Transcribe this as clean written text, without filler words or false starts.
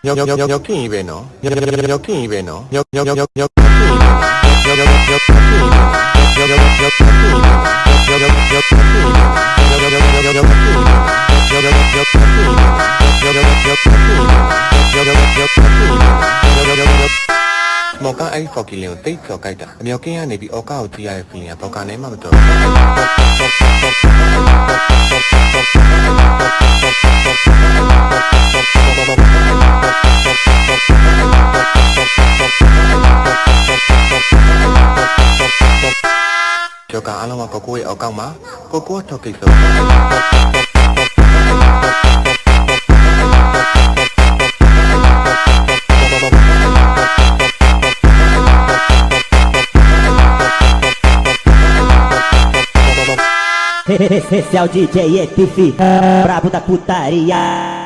ရောက်ခင်ကြီးပဲနော်ရောက်ခင်ကြီးပဲနော်ရောက်ခင်ကြီးပဲနော်ရောက်မော်ကအဲ့ဖော်ကီလင်ကိုတိတ်ကျော်ကြိုက်တာအမြောက်ကင်းကနေပြီးအော်ကာကိုကြည့်ရတဲ့ feeling ကဘော်ကာနဲ့မှမတော်ကျော်ကအားလုံးကကိုကိုရဲ့အောက်ကောက်မှာကိုကိုထောက်ကိစ္စEsse é o DJ EPF pra puta putaria